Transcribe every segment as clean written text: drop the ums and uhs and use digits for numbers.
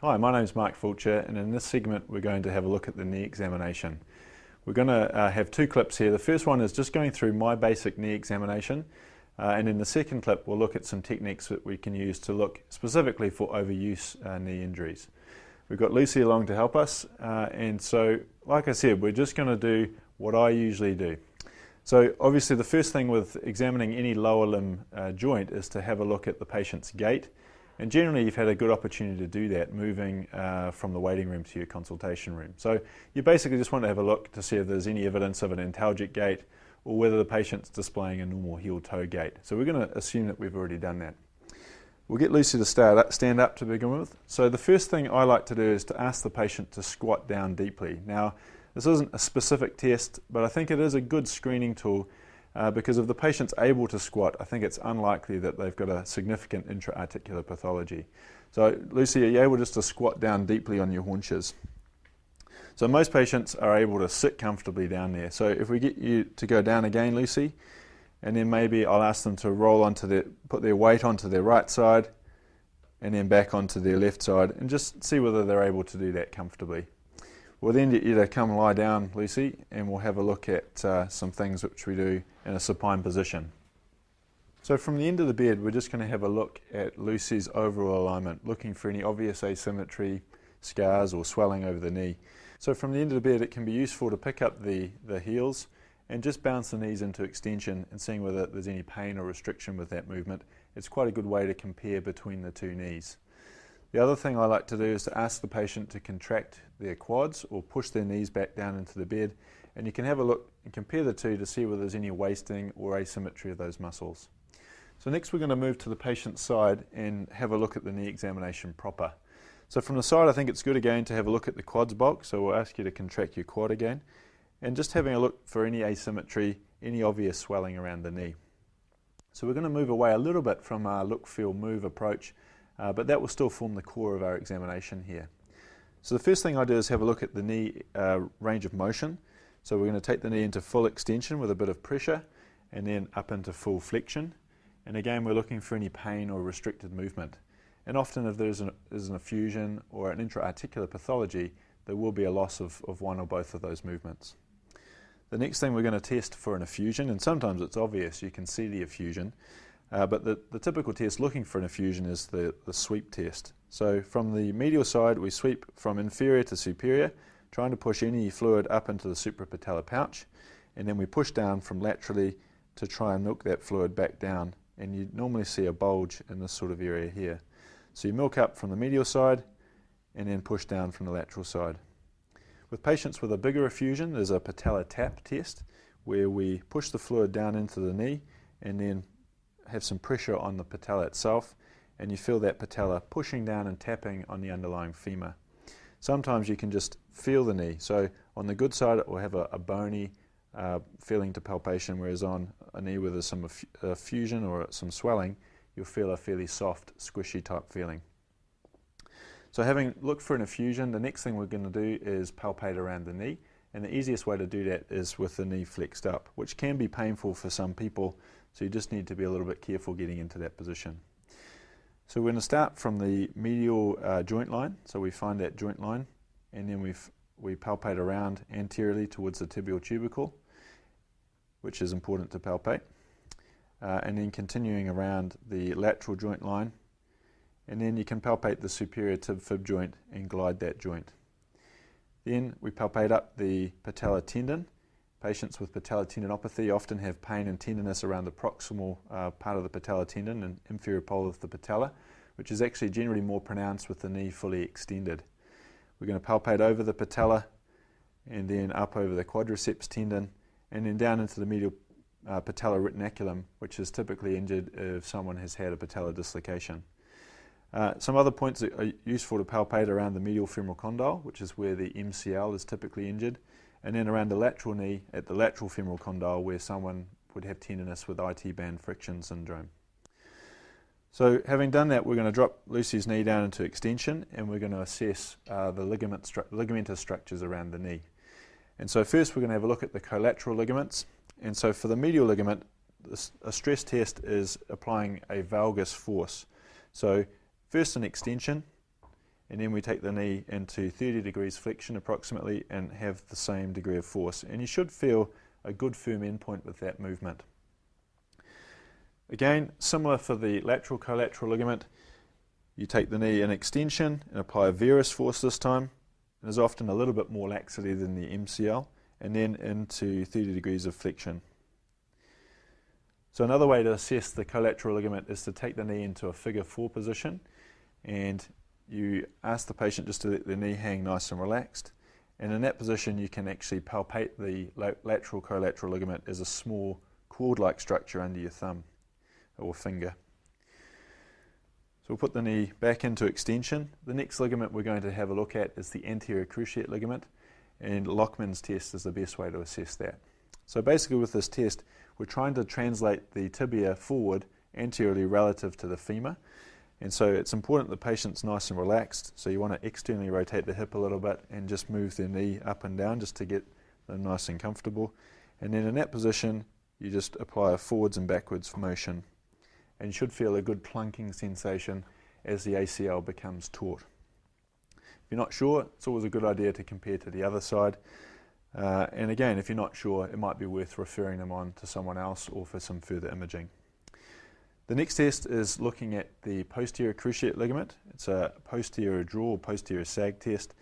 Hi, my name is Mark Fulcher, and in this segment we're going to have a look at the knee examination. We're going to have two clips here. The first one is just going through my basic knee examination, and in the second clip we'll look at some techniques that we can use to look specifically for overuse knee injuries. We've got Lucy along to help us, and so like I said, we're just going to do what I usually do. So obviously the first thing with examining any lower limb joint is to have a look at the patient's gait. And generally you've had a good opportunity to do that moving from the waiting room to your consultation room. So you basically just want to have a look to see if there's any evidence of an antalgic gait or whether the patient's displaying a normal heel-toe gait. So we're going to assume that we've already done that. We'll get Lucy to stand up to begin with. So the first thing I like to do is to ask the patient to squat down deeply. Now this isn't a specific test, but I think it is a good screening tool because if the patient's able to squat, I think it's unlikely that they've got a significant intra-articular pathology. So Lucy, are you able just to squat down deeply on your haunches? So most patients are able to sit comfortably down there. So if we get you to go down again, Lucy, and then maybe I'll ask them to roll onto put their weight onto their right side and then back onto their left side and just see whether they're able to do that comfortably. We'll then get you to come lie down, Lucy, and we'll have a look at some things which we do in a supine position. So from the end of the bed, we're just going to have a look at Lucy's overall alignment, looking for any obvious asymmetry, scars or swelling over the knee. So from the end of the bed, it can be useful to pick up the heels and just bounce the knees into extension and seeing whether there's any pain or restriction with that movement. It's quite a good way to compare between the two knees. The other thing I like to do is to ask the patient to contract their quads or push their knees back down into the bed, and you can have a look and compare the two to see whether there's any wasting or asymmetry of those muscles. So next we're going to move to the patient's side and have a look at the knee examination proper. So from the side I think it's good again to have a look at the quads box, so we'll ask you to contract your quad again and just having a look for any asymmetry, any obvious swelling around the knee. So we're going to move away a little bit from our look, feel, move approach, but that will still form the core of our examination here. So the first thing I do is have a look at the knee range of motion. So we're going to take the knee into full extension with a bit of pressure and then up into full flexion. And again we're looking for any pain or restricted movement. And often if there's an effusion or an intra-articular pathology, there will be a loss of one or both of those movements. The next thing we're going to test for an effusion, and sometimes it's obvious, you can see the effusion. But the typical test looking for an effusion is the sweep test. So from the medial side we sweep from inferior to superior, trying to push any fluid up into the suprapatellar pouch, and then we push down from laterally to try and milk that fluid back down, and you normally see a bulge in this sort of area here. So you milk up from the medial side and then push down from the lateral side. With patients with a bigger effusion there's a patellar tap test where we push the fluid down into the knee and then have some pressure on the patella itself, and you feel that patella pushing down and tapping on the underlying femur. Sometimes you can just feel the knee, so on the good side it will have a bony feeling to palpation, whereas on a knee where there's some effusion or some swelling you'll feel a fairly soft, squishy type feeling. So having looked for an effusion, the next thing we're going to do is palpate around the knee, and the easiest way to do that is with the knee flexed up, which can be painful for some people. So you just need to be a little bit careful getting into that position. So we're going to start from the medial joint line. So we find that joint line and then we palpate around anteriorly towards the tibial tubercle, which is important to palpate. And then continuing around the lateral joint line, and then you can palpate the superior tib-fib joint and glide that joint. Then we palpate up the patellar tendon. Patients with patellar tendinopathy often have pain and tenderness around the proximal part of the patellar tendon and inferior pole of the patella, which is actually generally more pronounced with the knee fully extended. We're going to palpate over the patella and then up over the quadriceps tendon and then down into the medial patellar retinaculum, which is typically injured if someone has had a patellar dislocation. Some other points that are useful to palpate around the medial femoral condyle, which is where the MCL is typically injured, and then around the lateral knee at the lateral femoral condyle where someone would have tenderness with IT band friction syndrome. So having done that, we're going to drop Lucy's knee down into extension and we're going to assess the ligamentous structures around the knee. And so first we're going to have a look at the collateral ligaments. And so for the medial ligament, a stress test is applying a valgus force. So first an extension and then we take the knee into 30 degrees flexion approximately and have the same degree of force. And you should feel a good firm endpoint with that movement. Again, similar for the lateral collateral ligament, you take the knee in extension and apply a varus force this time. There's often a little bit more laxity than the MCL, and then into 30 degrees of flexion. So another way to assess the collateral ligament is to take the knee into a figure 4 position, and you ask the patient just to let the knee hang nice and relaxed, and in that position you can actually palpate the lateral collateral ligament as a small cord-like structure under your thumb or finger. So we'll put the knee back into extension. The next ligament we're going to have a look at is the anterior cruciate ligament, and Lachman's test is the best way to assess that. So basically with this test, we're trying to translate the tibia forward anteriorly relative to the femur. And so it's important the patient's nice and relaxed, so you want to externally rotate the hip a little bit and just move the knee up and down just to get them nice and comfortable. And then in that position, you just apply a forwards and backwards motion. And you should feel a good clunking sensation as the ACL becomes taut. If you're not sure, it's always a good idea to compare to the other side. And again, if you're not sure, it might be worth referring them on to someone else or for some further imaging. The next test is looking at the posterior cruciate ligament. It's a posterior draw or posterior sag test.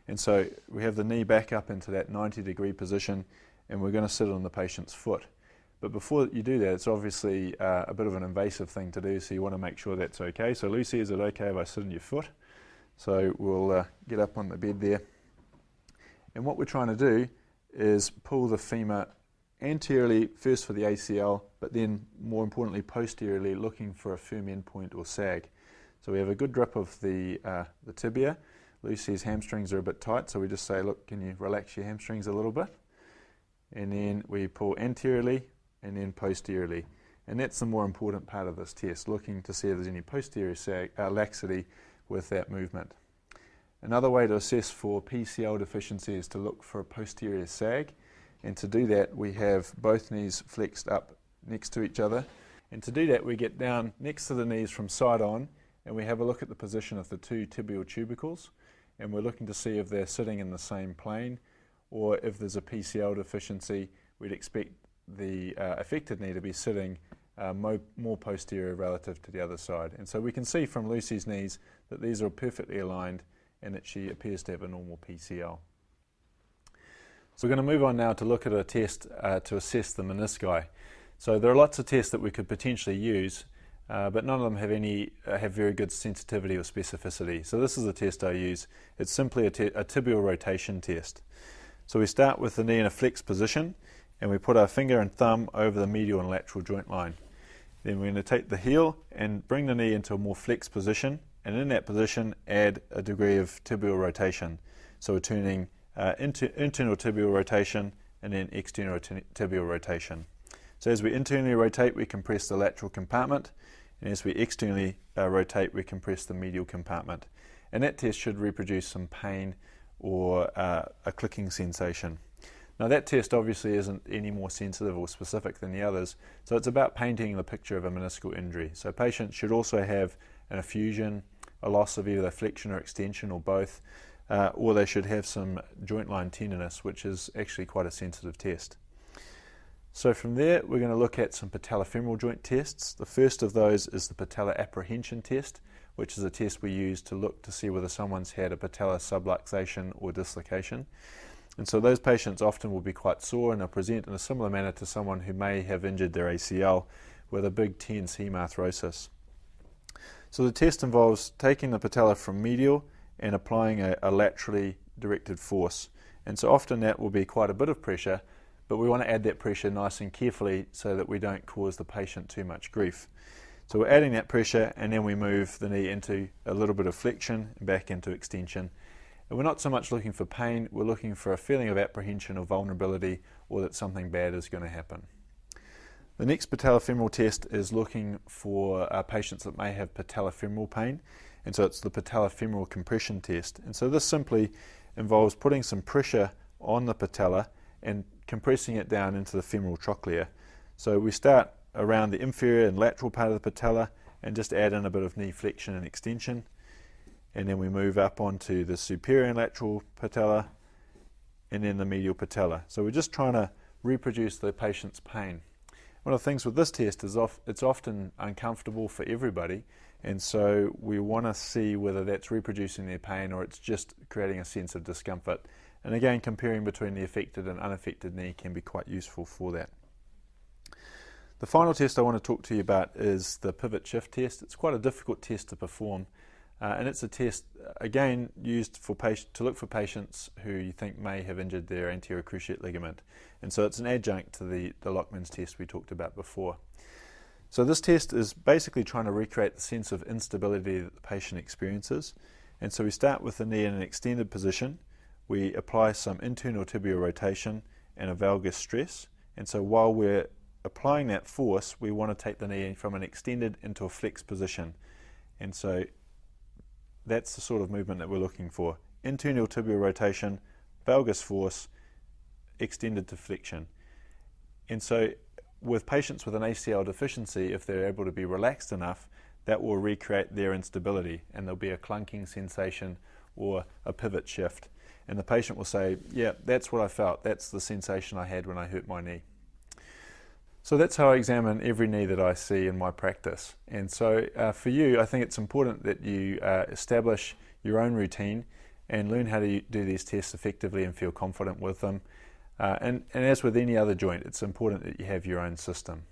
And so we have the knee back up into that 90-degree position, and we're going to sit on the patient's foot. But before you do that, it's obviously a bit of an invasive thing to do, so you want to make sure that's okay. So Lucy, is it okay if I sit on your foot? So we'll get up on the bed there. And what we're trying to do is pull the femur anteriorly, first for the ACL, but then more importantly posteriorly, looking for a firm endpoint or sag. So we have a good grip of the tibia. Lucy's hamstrings are a bit tight, so we just say, look, can you relax your hamstrings a little bit? And then we pull anteriorly and then posteriorly. And that's the more important part of this test, looking to see if there's any posterior laxity with that movement. Another way to assess for PCL deficiency is to look for a posterior sag. And to do that, we have both knees flexed up next to each other. And to do that, we get down next to the knees from side on, and we have a look at the position of the two tibial tubercles. And we're looking to see if they're sitting in the same plane, or if there's a PCL deficiency, we'd expect the affected knee to be sitting more posterior relative to the other side. And so we can see from Lucy's knees that these are perfectly aligned and that she appears to have a normal PCL. So we're going to move on now to look at a test to assess the menisci. So there are lots of tests that we could potentially use, but none of them have very good sensitivity or specificity. So this is the test I use. It's simply a tibial rotation test. So we start with the knee in a flexed position, and we put our finger and thumb over the medial and lateral joint line. Then we're going to take the heel and bring the knee into a more flexed position, and in that position add a degree of tibial rotation. So we're turning internal tibial rotation and then external tibial rotation. So as we internally rotate, we compress the lateral compartment, and as we externally rotate, we compress the medial compartment. And that test should reproduce some pain or a clicking sensation. Now that test obviously isn't any more sensitive or specific than the others, so it's about painting the picture of a meniscal injury. So patients should also have an effusion, a loss of either flexion or extension or both, or they should have some joint line tenderness, which is actually quite a sensitive test. So from there, we're going to look at some patellofemoral joint tests. The first of those is the patella apprehension test, which is a test we use to look to see whether someone's had a patella subluxation or dislocation. And so those patients often will be quite sore and they'll present in a similar manner to someone who may have injured their ACL with a big tense hemarthrosis. So the test involves taking the patella from medial and applying a laterally directed force. And so often that will be quite a bit of pressure, but we want to add that pressure nice and carefully so that we don't cause the patient too much grief. So we're adding that pressure, and then we move the knee into a little bit of flexion and back into extension. And we're not so much looking for pain, we're looking for a feeling of apprehension or vulnerability, or that something bad is going to happen. The next patellofemoral test is looking for patients that may have patellofemoral pain, and so it's the patellofemoral compression test. And so this simply involves putting some pressure on the patella and compressing it down into the femoral trochlea. So we start around the inferior and lateral part of the patella and just add in a bit of knee flexion and extension. and then we move up onto the superior and lateral patella, and then the medial patella. So we're just trying to reproduce the patient's pain. One of the things with this test is it's often uncomfortable for everybody, and so we want to see whether that's reproducing their pain or it's just creating a sense of discomfort. And again, comparing between the affected and unaffected knee can be quite useful for that. The final test I want to talk to you about is the pivot shift test. It's quite a difficult test to perform, and it's a test, again, used to look for patients who you think may have injured their anterior cruciate ligament. And so it's an adjunct to the Lachman's test we talked about before. So this test is basically trying to recreate the sense of instability that the patient experiences. And so we start with the knee in an extended position. We apply some internal tibial rotation and a valgus stress. And so while we're applying that force, we want to take the knee from an extended into a flexed position. And so that's the sort of movement that we're looking for. Internal tibial rotation, valgus force, extended to flexion. And so with patients with an ACL deficiency, if they're able to be relaxed enough, that will recreate their instability, and there'll be a clunking sensation or a pivot shift. And the patient will say, yeah, that's what I felt. That's the sensation I had when I hurt my knee. So that's how I examine every knee that I see in my practice. And so for you, I think it's important that you establish your own routine and learn how to do these tests effectively and feel confident with them. And as with any other joint, it's important that you have your own system.